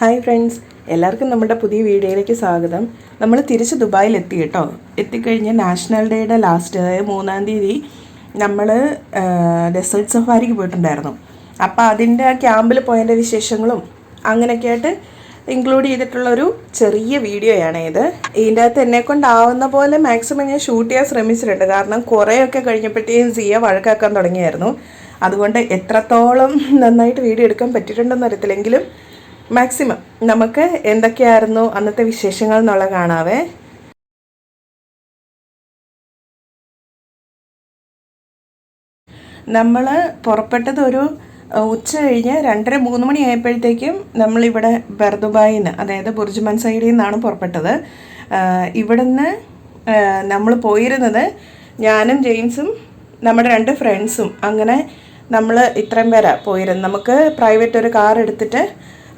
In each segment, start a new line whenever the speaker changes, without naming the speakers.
Hi friends, എല്ലാവർക്കും നമ്മുടെ പുതിയ വീഡിയോയിലേക്ക് സ്വാഗതം. നമ്മൾ തിരിച്ച് ദുബായിലെത്തി കേട്ടോ. എത്തിക്കഴിഞ്ഞ് നാഷണൽ ഡേയുടെ ലാസ്റ്റ്, അതായത് 3-ാം തീയതി നമ്മൾ ഡെസേർട്ട് സഫാരിക്ക് പോയിട്ടുണ്ടായിരുന്നു. അപ്പോൾ അതിൻ്റെ ആ ക്യാമ്പിൽ പോയതിൻ്റെ വിശേഷങ്ങളും അങ്ങനെയൊക്കെ ആയിട്ട് ഇൻക്ലൂഡ് ചെയ്തിട്ടുള്ളൊരു ചെറിയ വീഡിയോയാണ് ഇത്. ഇതിൻ്റെ അകത്ത് എന്നെക്കൊണ്ടാവുന്ന പോലെ മാക്സിമം ഞാൻ ഷൂട്ട് ചെയ്യാൻ ശ്രമിച്ചിട്ടുണ്ട്. കാരണം കുറേയൊക്കെ കഴിഞ്ഞപ്പോഴത്തേക്കും സിയ വഴക്കാക്കാൻ തുടങ്ങിയായിരുന്നു. അതുകൊണ്ട് എത്രത്തോളം നന്നായിട്ട് വീഡിയോ എടുക്കാൻ പറ്റിയിട്ടുണ്ടെന്ന് അറിയത്തില്ലെങ്കിലും മാക്സിമം നമുക്ക് എന്തൊക്കെയായിരുന്നു അന്നത്തെ വിശേഷങ്ങൾ എന്നുള്ള കാണാവേ. നമ്മൾ പുറപ്പെട്ടത് ഒരു ഉച്ച കഴിഞ്ഞ് 2:30-3 മണി ആയപ്പോഴത്തേക്കും നമ്മളിവിടെ ബർദുബായിന്ന്, അതായത് ബുർജ് മൻസൈഡിൽ നിന്നാണ് പുറപ്പെട്ടത്. ഇവിടുന്ന് നമ്മൾ പോയിരുന്നത് ഞാനും ജെയിംസും നമ്മുടെ 2 ഫ്രണ്ട്സും, അങ്ങനെ നമ്മൾ ഇത്രയും പേരാ പോയിരുന്നു. നമുക്ക് പ്രൈവറ്റ് ഒരു കാർ എടുത്തിട്ട്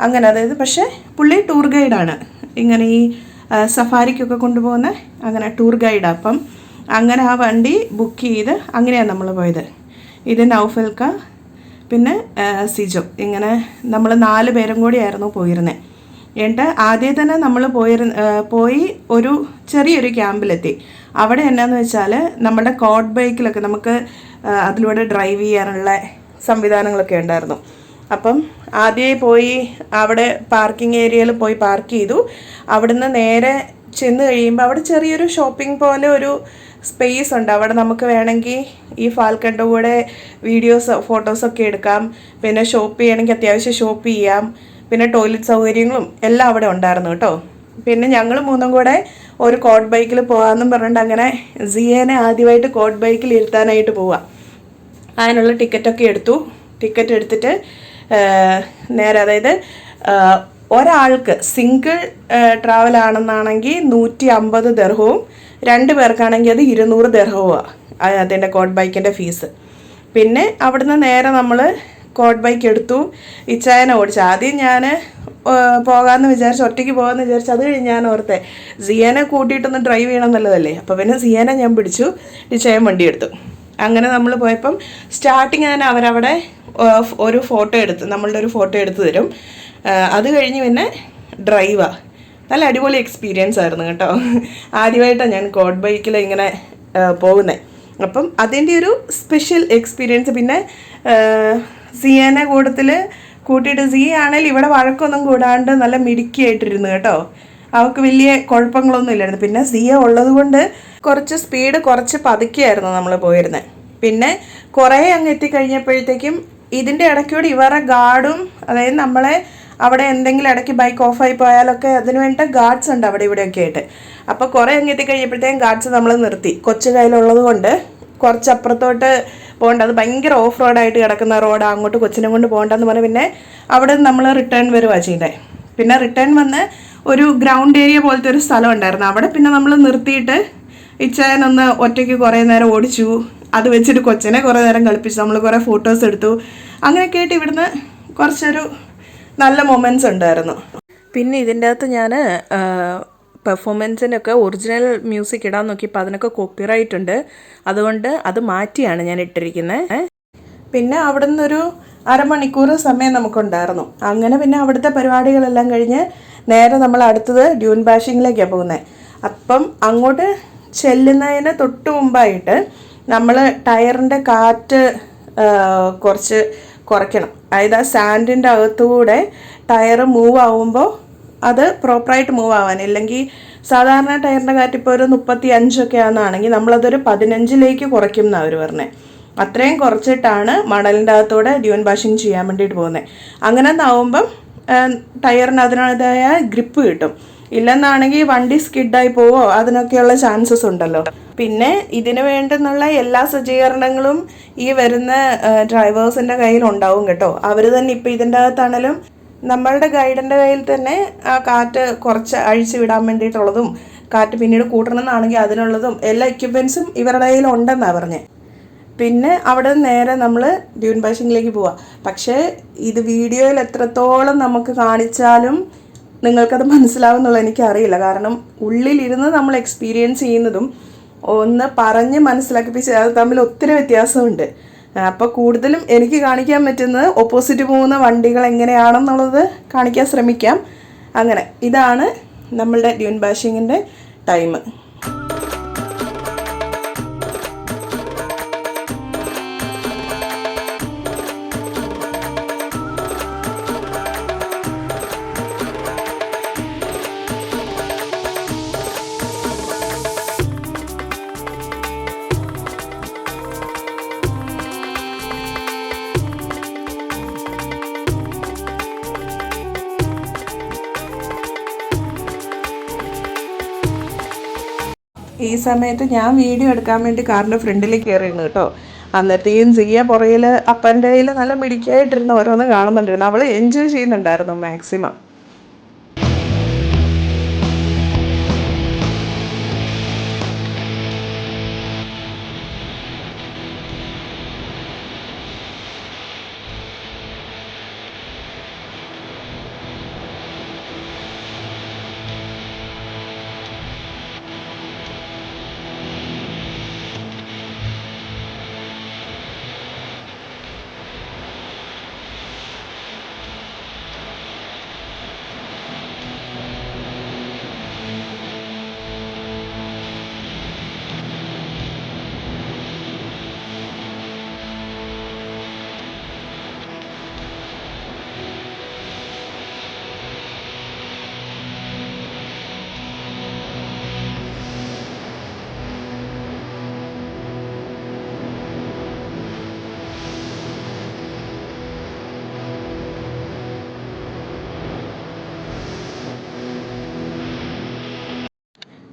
അങ്ങനെ, അതായത് പക്ഷേ പുള്ളി ടൂർ ഗൈഡാണ്, ഇങ്ങനെ ഈ സഫാരിക്കൊക്കെ കൊണ്ടുപോകുന്ന അങ്ങനെ ടൂർ ഗൈഡാണ്. അപ്പം അങ്ങനെ ആ വണ്ടി ബുക്ക് ചെയ്ത് അങ്ങനെയാണ് നമ്മൾ പോയത്. ഇത് നൗഫൽക്ക, പിന്നെ സിജോ, ഇങ്ങനെ നമ്മൾ 4 പേരും കൂടിയായിരുന്നു പോയിരുന്നത്. എന്നിട്ട് ആദ്യം തന്നെ നമ്മൾ പോയി ഒരു ചെറിയൊരു ക്യാമ്പിലെത്തി. അവിടെ എന്നാന്ന് വെച്ചാൽ നമ്മുടെ കോഡ് ബൈക്കിലൊക്കെ നമുക്ക് അതിലൂടെ ഡ്രൈവ് ചെയ്യാനുള്ള സംവിധാനങ്ങളൊക്കെ ഉണ്ടായിരുന്നു. അപ്പം ആദ്യമായി പോയി അവിടെ പാർക്കിംഗ് ഏരിയയിൽ പോയി പാർക്ക് ചെയ്തു. അവിടുന്ന് നേരെ ചെന്ന് കഴിയുമ്പോൾ അവിടെ ചെറിയൊരു ഷോപ്പിംഗ് പോലെ ഒരു സ്പേസ് ഉണ്ട്. അവിടെ നമുക്ക് വേണമെങ്കിൽ ഈ ഫാൽക്കണിൻ്റെ കൂടെ വീഡിയോസ് ഫോട്ടോസൊക്കെ എടുക്കാം, പിന്നെ ഷോപ്പ് ചെയ്യണമെങ്കിൽ അത്യാവശ്യം ഷോപ്പ് ചെയ്യാം, പിന്നെ ടോയ്ലറ്റ് സൗകര്യങ്ങളും എല്ലാം അവിടെ ഉണ്ടായിരുന്നു കേട്ടോ. പിന്നെ ഞങ്ങൾ 3 കൂടെ ഒരു കോഡ് ബൈക്കിൽ പോകാമെന്നും പറഞ്ഞിട്ട് അങ്ങനെ സിയേനെ ആദ്യമായിട്ട് കോഡ് ബൈക്കിൽ ഇരുത്താനായിട്ട് പോവാം. അതിനുള്ള ടിക്കറ്റൊക്കെ എടുത്തു. ടിക്കറ്റ് എടുത്തിട്ട് നേരെ, അതായത് ഒരാൾക്ക് സിംഗിൾ ട്രാവൽ ആണെന്നാണെങ്കിൽ 150 ദിർഹവും, 2 പേർക്കാണെങ്കിൽ അത് 200 ദിർഹവുമാണ് അതിൻ്റെ കോഡ് ബൈക്കിൻ്റെ ഫീസ്. പിന്നെ അവിടുന്ന് നേരെ നമ്മൾ കോഡ് ബൈക്ക് എടുത്തു. ഇച്ചായനെ ഓടിച്ചു. ആദ്യം ഞാൻ പോകാമെന്ന് വിചാരിച്ചു, ഒറ്റയ്ക്ക് പോകാമെന്ന് വിചാരിച്ചു. അത് കഴിഞ്ഞ് ഞാൻ ഓർത്തെ സിയനെ കൂട്ടിയിട്ടൊന്ന് ഡ്രൈവ് ചെയ്യണം നല്ലതല്ലേ. അപ്പോൾ പിന്നെ സിയനെ ഞാൻ പിടിച്ചു, ഇച്ചായൻ വണ്ടി എടുത്തു. അങ്ങനെ നമ്മൾ പോയപ്പം സ്റ്റാർട്ടിങ് തന്നെ അവരവിടെ ഒരു ഫോട്ടോ എടുത്ത്, നമ്മളുടെ ഒരു ഫോട്ടോ എടുത്ത് തരും. അത് കഴിഞ്ഞ് പിന്നെ ഡ്രൈവാണ്. നല്ല അടിപൊളി എക്സ്പീരിയൻസ് ആയിരുന്നു കേട്ടോ. ആദ്യമായിട്ടാണ് ഞാൻ കോഡ് ബൈക്കിൽ ഇങ്ങനെ പോകുന്നത്. അപ്പം അതിൻ്റെ ഒരു സ്പെഷ്യൽ എക്സ്പീരിയൻസ്. പിന്നെ സിയനെ കൂട്ടിയിട്ട് സിയ ആണെങ്കിൽ ഇവിടെ വഴക്കൊന്നും കൂടാണ്ട് നല്ല മിടുക്കിയായിട്ടിരുന്നു കേട്ടോ. അവൾക്ക് വലിയ കുഴപ്പങ്ങളൊന്നും ഇല്ലായിരുന്നു. പിന്നെ സിയ ഉള്ളത് കൊണ്ട് കുറച്ച് സ്പീഡ് കുറച്ച് പതുക്കിയായിരുന്നു നമ്മൾ പോയിരുന്നത്. പിന്നെ കുറേ അങ്ങ് എത്തിക്കഴിഞ്ഞപ്പോഴത്തേക്കും ഇതിൻ്റെ ഇടയ്ക്കൂടെ ഇവരുടെ ഗാർഡും, അതായത് നമ്മളെ അവിടെ എന്തെങ്കിലും ഇടയ്ക്ക് ബൈക്ക് ഓഫായി പോയാലൊക്കെ അതിന് വേണ്ട ഗാർഡ്സ് ഉണ്ട് അവിടെ ഇവിടെയൊക്കെ ആയിട്ട്. അപ്പോൾ കുറേ അങ്ങ് എത്തിക്കഴിഞ്ഞപ്പോഴത്തേക്കും ഗാർഡ്സ് നമ്മൾ നിർത്തി. കൊച്ചു കയ്യിലുള്ളത് കൊണ്ട് കുറച്ച് അപ്പുറത്തോട്ട് പോകേണ്ട, അത് ഭയങ്കര ഓഫ് റോഡായിട്ട് കിടക്കുന്ന റോഡ്, അങ്ങോട്ട് കൊച്ചിനെ കൊണ്ട് പോകണ്ടെന്ന് പറഞ്ഞ് പിന്നെ അവിടെ നമ്മൾ റിട്ടേൺ വരുവാണ് ചെയ്തത്. പിന്നെ റിട്ടേൺ വന്ന് ഒരു ഗ്രൗണ്ട് ഏരിയ പോലത്തെ ഒരു സ്ഥലം ഉണ്ടായിരുന്നു. അവിടെ പിന്നെ നമ്മൾ നിർത്തിയിട്ട് ഇച്ചായനൊന്ന് ഒറ്റയ്ക്ക് കുറേ നേരം ഓടിച്ചു. അത് വെച്ചിട്ട് കൊച്ചിനെ കുറേ നേരം കളിപ്പിച്ചു. നമ്മൾ കുറേ ഫോട്ടോസ് എടുത്തു. അങ്ങനെയൊക്കെ ആയിട്ട് ഇവിടുന്ന് കുറച്ചൊരു നല്ല മൊമെൻറ്റ്സ് ഉണ്ടായിരുന്നു. പിന്നെ ഇതിൻ്റെ അകത്ത് ഞാൻ പെർഫോമൻസിനൊക്കെ ഒറിജിനൽ മ്യൂസിക് ഇടാൻ നോക്കിയപ്പോൾ അതിനൊക്കെ കോപ്പിറൈറ്റ് ഉണ്ട്. അതുകൊണ്ട് അത് മാറ്റിയാണ് ഞാൻ ഇട്ടിരിക്കുന്നത്. പിന്നെ അവിടെ നിന്നൊരു അരമണിക്കൂർ സമയം നമുക്കുണ്ടായിരുന്നു. അങ്ങനെ പിന്നെ അവിടുത്തെ പരിപാടികളെല്ലാം കഴിഞ്ഞ് നേരെ നമ്മൾ അടുത്തത് ഡ്യൂൻ ബാഷിങ്ങിലേക്കാണ് പോകുന്നത്. അപ്പം അങ്ങോട്ട് ചെല്ലുന്നതിന് തൊട്ട് മുമ്പായിട്ട് നമ്മൾ ടയറിൻ്റെ കാറ്റ് കുറച്ച് കുറയ്ക്കണം. അതായത് ആ സാൻഡിൻ്റെ അകത്തുകൂടെ ടയർ മൂവ് ആവുമ്പോൾ അത് പ്രോപ്പറായിട്ട് മൂവ് ആവാൻ, ഇല്ലെങ്കിൽ സാധാരണ ടയറിൻ്റെ കാറ്റ് ഇപ്പോൾ ഒരു 35 ആണെന്നാണെങ്കിൽ നമ്മളതൊരു 15 കുറയ്ക്കും എന്നാണ് അവർ പറഞ്ഞത്. അത്രയും കുറച്ചിട്ടാണ് മണലിൻ്റെ അകത്തൂടെ ഡ്യൂൻ ബാഷിങ് ചെയ്യാൻ വേണ്ടിയിട്ട് പോകുന്നത്. അങ്ങനെ ഒന്നാവുമ്പം ടയറിന് അതിനേതായ ഗ്രിപ്പ് കിട്ടും. ഇല്ലെന്നാണെങ്കിൽ വണ്ടി സ്കിഡായി പോവോ, അതിനൊക്കെയുള്ള ചാൻസസ് ഉണ്ടല്ലോ. പിന്നെ ഇതിന് വേണ്ടുന്നുള്ള എല്ലാ സജ്ജീകരണങ്ങളും ഈ വരുന്ന ഡ്രൈവേഴ്സിൻ്റെ കയ്യിൽ ഉണ്ടാവും കേട്ടോ. അവർ തന്നെ ഇപ്പോൾ ഇതിൻ്റെ അകത്താണെങ്കിലും നമ്മളുടെ ഗൈഡിൻ്റെ കയ്യിൽ തന്നെ ആ കാറ്റ് കുറച്ച് അഴിച്ചു വിടാൻ വേണ്ടിയിട്ടുള്ളതും കാറ്റ് പിന്നീട് കൂട്ടണമെന്നാണെങ്കിൽ അതിനുള്ളതും എല്ലാ എക്യുപ്മെൻസും ഇവരുടെ കയ്യിൽ ഉണ്ടെന്നാണ് പറഞ്ഞത്. പിന്നെ അവിടെ നേരെ നമ്മൾ ഡ്യൂൻ ബാഷിങ്ങിലേക്ക് പോവാം. പക്ഷേ ഇത് വീഡിയോയിൽ എത്രത്തോളം നമുക്ക് കാണിച്ചാലും നിങ്ങൾക്കത് മനസ്സിലാവുന്നുള്ള എനിക്കറിയില്ല. കാരണം ഉള്ളിലിരുന്ന് നമ്മൾ എക്സ്പീരിയൻസ് ചെയ്യുന്നതും ഒന്ന് പറഞ്ഞ് മനസ്സിലാക്കിപ്പിച്ച് അത് തമ്മിൽ ഒത്തിരി വ്യത്യാസമുണ്ട്. അപ്പോൾ കൂടുതലും എനിക്ക് കാണിക്കാൻ പറ്റുന്നത് ഓപ്പോസിറ്റ് പോകുന്ന വണ്ടികൾ എങ്ങനെയാണെന്നുള്ളത് കാണിക്കാൻ ശ്രമിക്കാം. അങ്ങനെ ഇതാണ് നമ്മളുടെ ഡ്യൂൺ ബാഷിങ്ങിൻ്റെ ടൈം. ഈ സമയത്ത് ഞാൻ വീഡിയോ എടുക്കാൻ വേണ്ടി കാറിൻ്റെ ഫ്രണ്ടിലേക്ക് കയറിയിരുന്നു കേട്ടോ. അന്നത്തേയും സിയ പുറയിൽ അപ്പൻ്റെ കയ്യിൽ നല്ല മിടിക്കായിട്ടിരുന്ന് ഓരോന്ന് കാണുന്നുണ്ടായിരുന്നു. അവൾ എൻജോയ് ചെയ്യുന്നുണ്ടായിരുന്നു മാക്സിമം.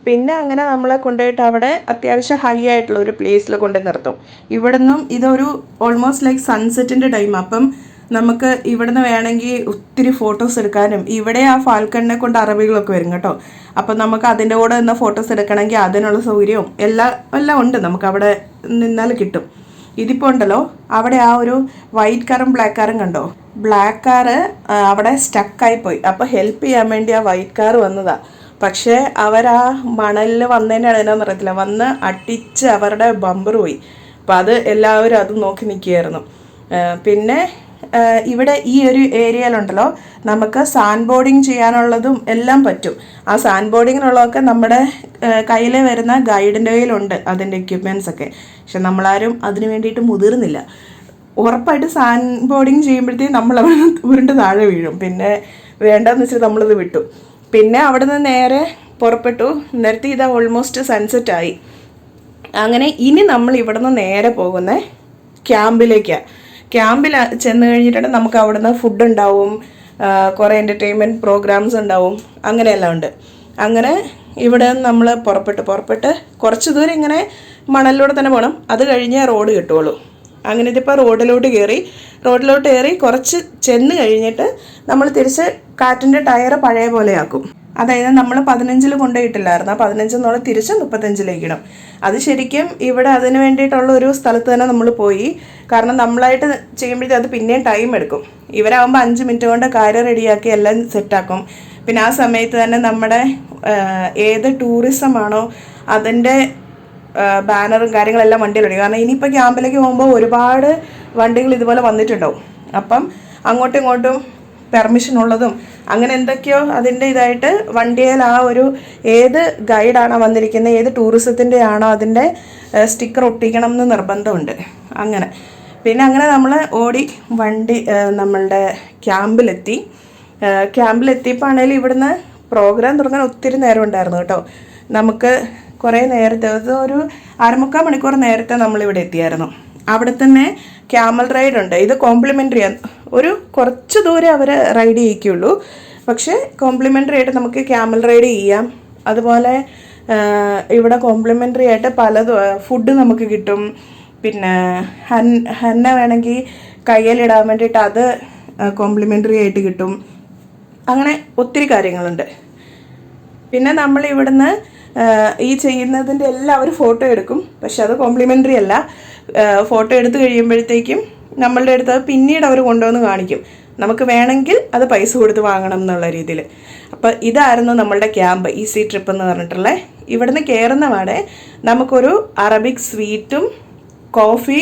പിന്നെ അങ്ങനെ നമ്മളെ കൊണ്ടുപോയിട്ട് അവിടെ അത്യാവശ്യം ഹൈ ആയിട്ടുള്ള ഒരു പ്ലേസിൽ കൊണ്ട് നിർത്തും. ഇവിടുന്നും ഇതൊരു ഓൾമോസ്റ്റ് ലൈക്ക് സൺസെറ്റിൻ്റെ ടൈം. അപ്പം നമുക്ക് ഇവിടുന്ന് വേണമെങ്കിൽ ഒത്തിരി ഫോട്ടോസ് എടുക്കാനും, ഇവിടെ ആ ഫാൽക്കണിനെ കൊണ്ട് അറബികളൊക്കെ വരും കേട്ടോ. അപ്പം നമുക്ക് അതിൻ്റെ കൂടെ നിന്ന് ഫോട്ടോസ് എടുക്കണമെങ്കിൽ അതിനുള്ള സൗകര്യവും എല്ലാം ഉണ്ട്, നമുക്ക് അവിടെ നിന്നാൽ കിട്ടും. ഇതിപ്പോൾ ഉണ്ടല്ലോ, അവിടെ ആ ഒരു വൈറ്റ് കാറും ബ്ലാക്ക് കാറും കണ്ടോ? ബ്ലാക്ക് കാറ് അവിടെ സ്റ്റക്കായിപ്പോയി. അപ്പോൾ ഹെൽപ്പ് ചെയ്യാൻ വേണ്ടി ആ വൈറ്റ് കാർ വന്നതാണ്. പക്ഷേ അവരാ മണലിൽ വന്നതിൻ്റെ ഇടയിലെന്ന് അറിയത്തില്ല, വന്ന് അടിച്ച് അവരുടെ ബമ്പർ പോയി. അപ്പം അത് എല്ലാവരും അത് നോക്കി നിൽക്കുകയായിരുന്നു. പിന്നെ ഇവിടെ ഈ ഒരു ഏരിയയിലുണ്ടല്ലോ നമുക്ക് സാൻഡ് ബോർഡിങ് ചെയ്യാനുള്ളതും എല്ലാം പറ്റും. ആ സാൻഡ് ബോർഡിങ്ങിനുള്ളതൊക്കെ നമ്മുടെ കയ്യിൽ വരുന്ന ഗൈഡിൻ്റെ കയ്യിലുണ്ട് അതിൻ്റെ എക്യുപ്മെൻറ്റ്സ് ഒക്കെ. പക്ഷെ നമ്മളാരും അതിന് വേണ്ടിയിട്ട് മുതിർന്നില്ല. ഉറപ്പായിട്ട് സാൻഡ് ബോർഡിങ് ചെയ്യുമ്പോഴത്തേക്കും നമ്മളവിടെ ഉരുണ്ട് താഴെ വീഴും. പിന്നെ വേണ്ടെന്ന് വെച്ചാൽ നമ്മളിത് വിട്ടു. പിന്നെ അവിടെ നിന്ന് നേരെ പുറപ്പെട്ടു. നേരത്തെ ഇതാ ഓൾമോസ്റ്റ് സൺസെറ്റായി. അങ്ങനെ ഇനി നമ്മൾ ഇവിടെ നിന്ന് നേരെ പോകുന്ന ക്യാമ്പിലേക്കാണ്. ക്യാമ്പിൽ ചെന്ന് കഴിഞ്ഞിട്ടുണ്ടെങ്കിൽ നമുക്ക് അവിടെ നിന്ന് ഫുഡ് ഉണ്ടാവും, കുറേ എൻ്റർടൈൻമെൻറ്റ് പ്രോഗ്രാംസ് ഉണ്ടാവും, അങ്ങനെയെല്ലാം ഉണ്ട്. അങ്ങനെ ഇവിടെ നമ്മൾ പുറപ്പെട്ട് കുറച്ച് ദൂരം ഇങ്ങനെ മണലിലൂടെ തന്നെ പോകണം. അത് കഴിഞ്ഞേ റോഡ് കിട്ടുള്ളൂ. അങ്ങനെ ഇതിപ്പോൾ റോഡിലോട്ട് കയറി കുറച്ച് ചെന്ന് കഴിഞ്ഞിട്ട് നമ്മൾ തിരിച്ച് കാറ്റിൻ്റെ ടയർ പഴയ പോലെയാക്കും. അതായത് നമ്മൾ 15 കൊണ്ടുപോയിട്ടില്ലായിരുന്നു, 15 തിരിച്ച് 35 ഇടും. അത് ശരിക്കും ഇവിടെ അതിന് വേണ്ടിയിട്ടുള്ള ഒരു സ്ഥലത്ത് തന്നെ നമ്മൾ പോയി. കാരണം നമ്മളായിട്ട് ചെയ്യുമ്പോഴത്തേ അത് പിന്നെയും ടൈം എടുക്കും. ഇവരാകുമ്പോൾ 5 മിനിറ്റ് കൊണ്ട് കാര്യം റെഡിയാക്കി എല്ലാം സെറ്റാക്കും. പിന്നെ ആ സമയത്ത് തന്നെ നമ്മുടെ ഏത് ടൂറിസം ആണോ അതിൻ്റെ ബാനറും കാര്യങ്ങളെല്ലാം വണ്ടിയിലുണ്ട്. കാരണം ഇനിയിപ്പോൾ ക്യാമ്പിലേക്ക് പോകുമ്പോൾ ഒരുപാട് വണ്ടികൾ ഇതുപോലെ വന്നിട്ടുണ്ടാവും. അപ്പം അങ്ങോട്ടും ഇങ്ങോട്ടും പെർമിഷൻ ഉള്ളതും അങ്ങനെ എന്തൊക്കെയോ അതിൻ്റെ ഇതായിട്ട് വണ്ടിയിൽ ആ ഒരു ഏത് ഗൈഡാണോ വന്നിരിക്കുന്നത്, ഏത് ടൂറിസത്തിൻ്റെ ആണോ അതിൻ്റെ സ്റ്റിക്കർ ഒട്ടിക്കണം എന്ന് നിർബന്ധമുണ്ട്. പിന്നെ അങ്ങനെ നമ്മൾ ഓടി വണ്ടി നമ്മളുടെ ക്യാമ്പിലെത്തിയപ്പോൾ ആണെങ്കിലും ഇവിടുന്ന് പ്രോഗ്രാം തുടങ്ങാൻ ഒത്തിരി നേരം ഉണ്ടായിരുന്നു കേട്ടോ. നമുക്ക് കുറേ നേരത്തെ ഒരു 1/4 മണിക്കൂർ നേരത്തെ നമ്മളിവിടെ എത്തിയായിരുന്നു. അവിടെ തന്നെ ക്യാമൽ റൈഡ് ഉണ്ട്. ഇത് കോംപ്ലിമെൻ്ററി ആണ്. ഒരു കുറച്ച് ദൂരം അവർ റൈഡ് ചെയ്യിക്കുള്ളൂ. പക്ഷേ കോംപ്ലിമെൻ്ററി ആയിട്ട് നമുക്ക് ക്യാമൽ റൈഡ് ചെയ്യാം. അതുപോലെ ഇവിടെ കോംപ്ലിമെൻ്ററി ആയിട്ട് ഫുഡ് നമുക്ക് കിട്ടും. പിന്നെ ഹന്ന വേണമെങ്കിൽ കയ്യിലിടാൻ വേണ്ടിയിട്ട് അത് കോംപ്ലിമെൻ്ററി ആയിട്ട് കിട്ടും. അങ്ങനെ ഒത്തിരി കാര്യങ്ങളുണ്ട്. പിന്നെ നമ്മൾ ഇവിടുന്ന് ഈ ചെയ്യുന്നതിൻ്റെ എല്ലാം അവർ ഫോട്ടോ എടുക്കും. പക്ഷെ അത് കോംപ്ലിമെൻ്ററി അല്ല. ഫോട്ടോ എടുത്ത് കഴിയുമ്പോഴത്തേക്കും നമ്മളുടെ അടുത്ത് അത് പിന്നീട് അവർ കൊണ്ടുവന്ന് കാണിക്കും. നമുക്ക് വേണമെങ്കിൽ അത് പൈസ കൊടുത്ത് വാങ്ങണം എന്നുള്ള രീതിയിൽ. അപ്പോൾ ഇതായിരുന്നു നമ്മളുടെ ക്യാമ്പ്, ഈസി ട്രിപ്പ് എന്ന് പറഞ്ഞിട്ടുള്ള. ഇവിടുന്ന് കയറുന്ന പാടെ നമുക്കൊരു അറബിക് സ്വീറ്റും കോഫി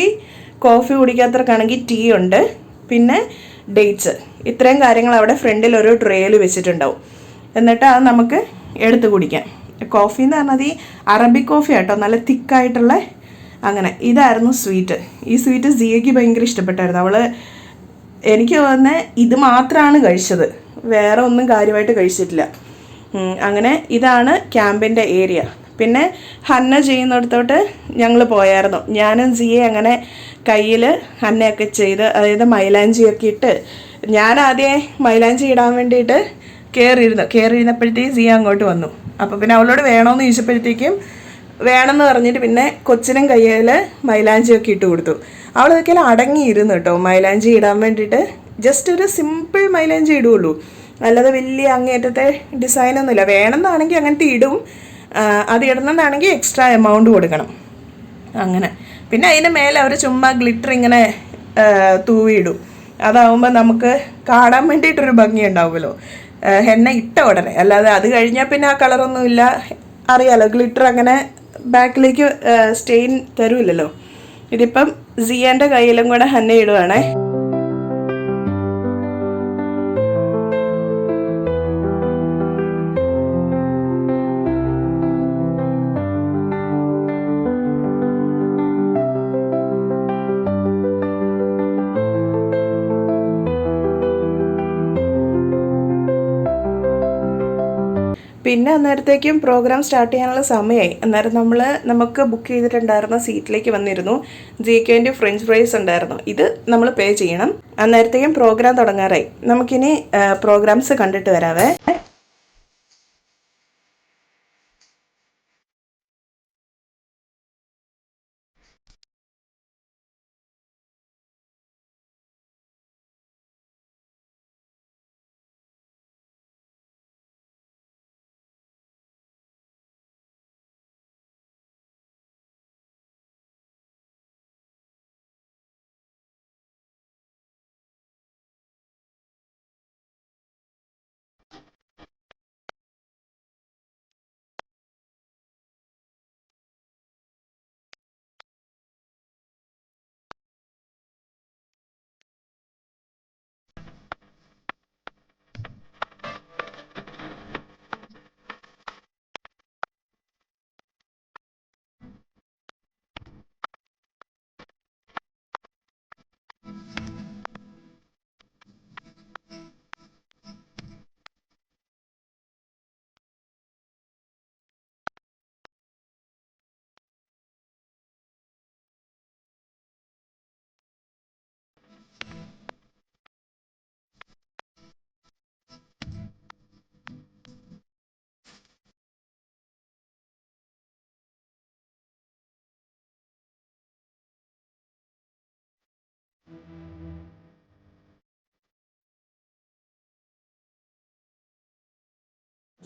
കോഫി കുടിക്കാത്തവർക്കാണെങ്കിൽ ടീ ഉണ്ട്, പിന്നെ ഡേറ്റ്സ്. ഇത്രയും കാര്യങ്ങൾ അവിടെ ഫ്രണ്ടിൽ ഒരു ട്രേയിൽ വെച്ചിട്ടുണ്ടാവും. എന്നിട്ട് അത് നമുക്ക് എടുത്ത് കുടിക്കാം. കോഫി എന്ന് പറഞ്ഞാൽ ഈ അറബിക് കോഫി ആട്ടോ, നല്ല തിക്കായിട്ടുള്ള. അങ്ങനെ ഇതായിരുന്നു സ്വീറ്റ്. ഈ സ്വീറ്റ് സിയയ്ക്ക് ഭയങ്കര ഇഷ്ടപ്പെട്ടായിരുന്നു. അവൾ, എനിക്ക് തോന്നുന്നത് ഇത് മാത്രമാണ് കഴിച്ചത്, വേറെ ഒന്നും കാര്യമായിട്ട് കഴിച്ചിട്ടില്ല. അങ്ങനെ ഇതാണ് ക്യാമ്പിൻ്റെ ഏരിയ. പിന്നെ ഹന്ന ചെയ്യുന്നിടത്തോട്ട് ഞങ്ങൾ പോയായിരുന്നു. ഞാനും സിയെ അങ്ങനെ കയ്യിൽ ഹന്നയൊക്കെ ചെയ്ത്, അതായത് മൈലാഞ്ചിയൊക്കെ ഇട്ട്. ഞാൻ ആദ്യം മൈലാഞ്ചി ഇടാൻ വേണ്ടിയിട്ട് കയറിയിരുന്നപ്പോഴത്തേക്കും സിയ അങ്ങോട്ട് വന്നു. അപ്പോൾ പിന്നെ അവളോട് വേണമെന്ന് ചോദിച്ചപ്പോഴത്തേക്കും വേണമെന്ന് പറഞ്ഞിട്ട് പിന്നെ കൊച്ചിനും കയ്യിൽ മൈലാഞ്ചിയൊക്കെ ഇട്ട് കൊടുത്തു. അവളൊക്കെ അടങ്ങിയിരുന്നു കേട്ടോ മൈലാഞ്ചി ഇടാൻ വേണ്ടിയിട്ട്. ജസ്റ്റ് ഒരു സിമ്പിൾ മൈലാഞ്ചി ഇടുകയുള്ളൂ, അല്ലാതെ വലിയ അങ്ങേറ്റത്തെ ഡിസൈനൊന്നുമില്ല. വേണമെന്നാണെങ്കിൽ അങ്ങനത്തെ ഇടും, അത് ഇടുന്നതാണെങ്കിൽ എക്സ്ട്രാ എമൗണ്ട് കൊടുക്കണം. അങ്ങനെ പിന്നെ അതിന് മേലെ അവർ ചുമ്മാ ഗ്ലിറ്റർ ഇങ്ങനെ തൂവിയിടും. അതാവുമ്പോൾ നമുക്ക് കാണാൻ വേണ്ടിയിട്ടൊരു ഭംഗി ഉണ്ടാവുമല്ലോ ഹെന്ന ഇട്ട ഉടനെ. അല്ലാതെ അത് കഴിഞ്ഞാൽ പിന്നെ ആ കളറൊന്നുമില്ല, അറിയാലോ ഗ്ലിറ്റർ അങ്ങനെ ബാക്കിലേക്ക് സ്റ്റെയിൻ തരൂല്ലല്ലോ. ഇതിപ്പം സിയൻ്റെ കയ്യിലും കൂടെ ഹന്ന ഇടുവാണേ. പിന്നെ അന്നേരത്തേക്കും പ്രോഗ്രാം സ്റ്റാർട്ട് ചെയ്യാനുള്ള സമയമായി. അന്നേരം നമുക്ക് ബുക്ക് ചെയ്തിട്ടുണ്ടായിരുന്ന സീറ്റിലേക്ക് വന്നിരുന്നു. GK ഫ്രഞ്ച് ഫ്രൈസ് ഉണ്ടായിരുന്നു, ഇത് നമ്മൾ പേ ചെയ്യണം. അന്നേരത്തേക്കും പ്രോഗ്രാം തുടങ്ങാറായി. നമുക്കിനി പ്രോഗ്രാംസ് കണ്ടിട്ട് വരാവേ.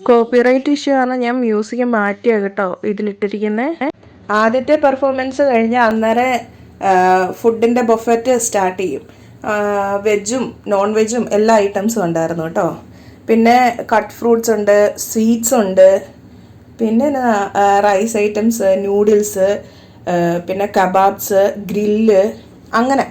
കോപ്പിറൈറ്റ് ഇഷ്യൂ ആണ്, ഞാൻ മ്യൂസിക് മാറ്റിയാണ് കേട്ടോ ഇതിലിട്ടിരിക്കുന്നത്. ആദ്യത്തെ പെർഫോമൻസ് കഴിഞ്ഞ് അന്നേരം ഫുഡിൻ്റെ ബൊഫറ്റ് സ്റ്റാർട്ട് ചെയ്യും. വെജും നോൺ വെജും എല്ലാ ഐറ്റംസും ഉണ്ടായിരുന്നു കേട്ടോ. പിന്നെ കട്ട് ഫ്രൂട്ട്സ് ഉണ്ട്, സ്വീറ്റ്സ് ഉണ്ട്, പിന്നെ റൈസ് ഐറ്റംസ്, നൂഡിൽസ്, പിന്നെ കബാബ്സ്, ഗ്രില്ല്, അങ്ങനെ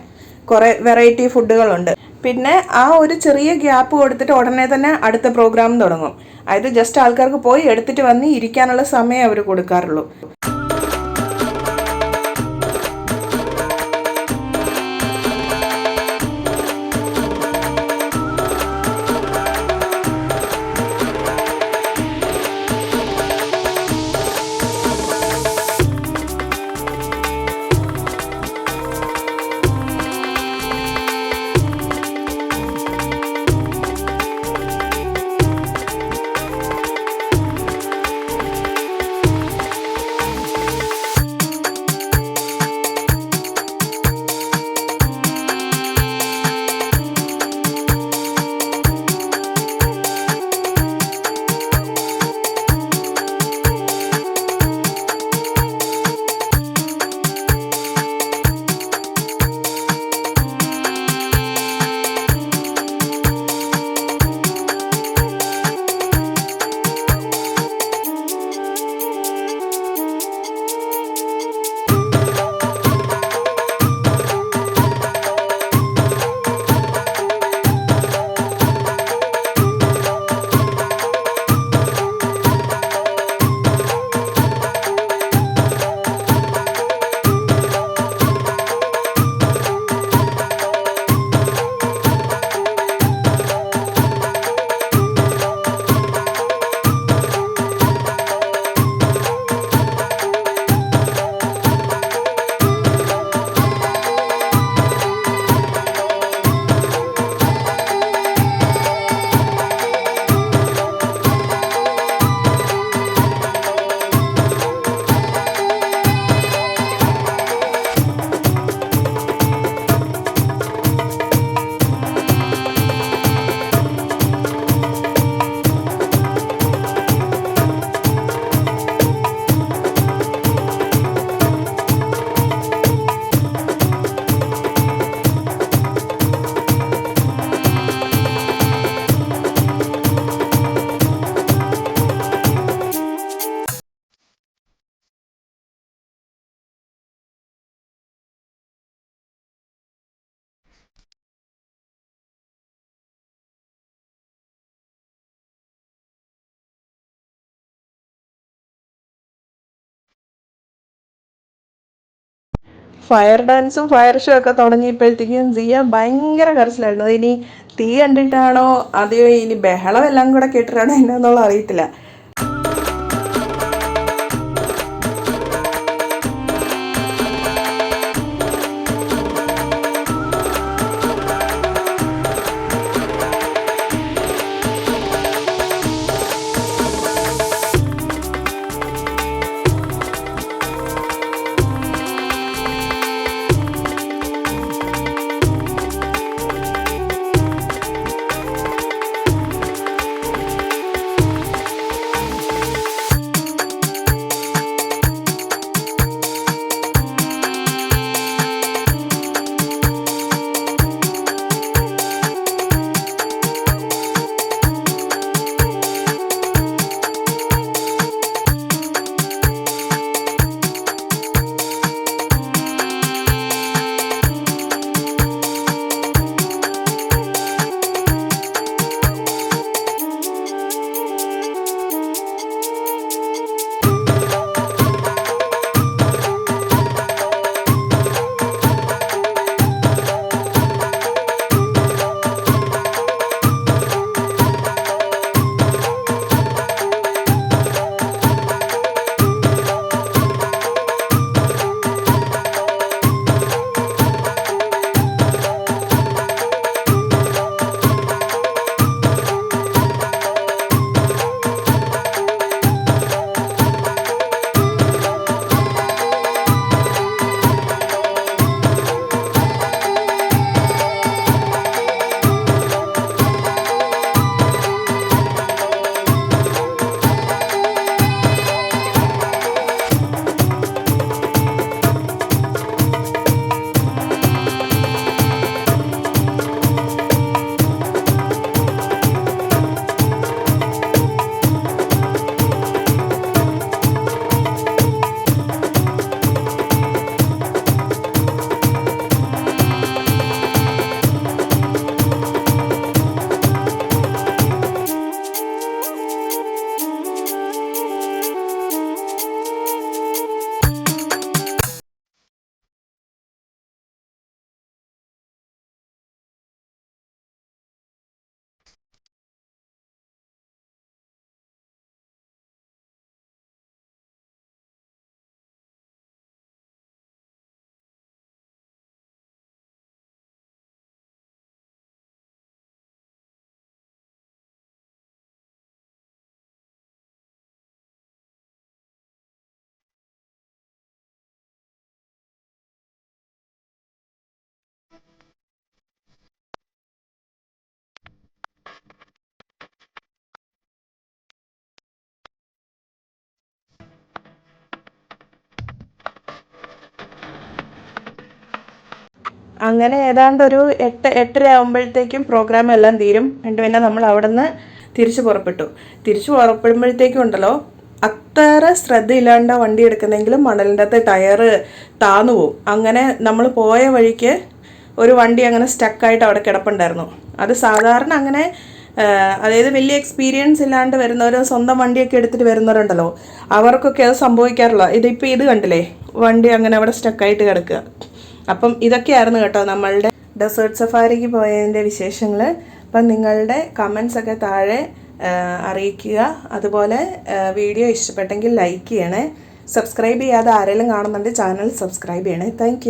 കുറേ വെറൈറ്റി ഫുഡുകളുണ്ട്. പിന്നെ ആ ഒരു ചെറിയ ഗ്യാപ്പ് കൊടുത്തിട്ട് ഉടനെ തന്നെ അടുത്ത പ്രോഗ്രാം തുടങ്ങും. അതായത് ജസ്റ്റ് ആൾക്കാർക്ക് പോയി എടുത്തിട്ട് വന്ന് ഇരിക്കാനുള്ള സമയം അവർ കൊടുക്കാറുള്ളൂ. ഫയർ ഡാൻസും ഫയർ ഷോ ഒക്കെ തുടങ്ങിയപ്പോഴത്തേക്കും സിയ ഭയങ്കര കരച്ചിലായിരുന്നു. അതിനി തീ കണ്ടിട്ടാണോ അതെയോ ഇനി ബഹളം എല്ലാം കൂടെ കേട്ടിട്ടാണോ എന്നാന്നുള്ള അറിയത്തില്ല. അങ്ങനെ ഏതാണ്ട് ഒരു 8-8:30 ആകുമ്പോഴത്തേക്കും പ്രോഗ്രാം എല്ലാം തീരും. എന്നിട്ട് പിന്നെ നമ്മൾ അവിടെ നിന്ന് തിരിച്ചു പുറപ്പെടുമ്പോഴത്തേക്കും ഉണ്ടല്ലോ, അത്ര ശ്രദ്ധയില്ലാണ്ട വണ്ടി എടുക്കുന്നെങ്കിലും മണലിൻ്റെ അകത്ത് ടയറ് താന്നു പോവും. അങ്ങനെ നമ്മൾ പോയ വഴിക്ക് ഒരു വണ്ടി അങ്ങനെ സ്റ്റക്കായിട്ട് അവിടെ കിടപ്പുണ്ടായിരുന്നു. അത് സാധാരണ അങ്ങനെ അതായത് വലിയ എക്സ്പീരിയൻസ് ഇല്ലാണ്ട് വരുന്നവർ, സ്വന്തം വണ്ടിയൊക്കെ എടുത്തിട്ട് വരുന്നവരുണ്ടല്ലോ, അവർക്കൊക്കെ അത് സംഭവിക്കാറില്ല. ഇതിപ്പോൾ ഇത് കണ്ടില്ലേ, വണ്ടി അങ്ങനെ അവിടെ സ്റ്റക്കായിട്ട് കിടക്കുക. അപ്പം ഇതൊക്കെയായിരുന്നു കേട്ടോ നമ്മളുടെ ഡെസേർട്ട് സഫാരിക്ക് പോയതിൻ്റെ വിശേഷങ്ങൾ. അപ്പം നിങ്ങളുടെ കമൻസ് ഒക്കെ താഴെ അറിയിക്കുക. അതുപോലെ വീഡിയോ ഇഷ്ടപ്പെട്ടെങ്കിൽ ലൈക്ക് ചെയ്യണേ. സബ്സ്ക്രൈബ് ചെയ്യാതെ ആരെങ്കിലും കാണുന്നുണ്ട് ചാനൽ സബ്സ്ക്രൈബ് ചെയ്യണേ. താങ്ക്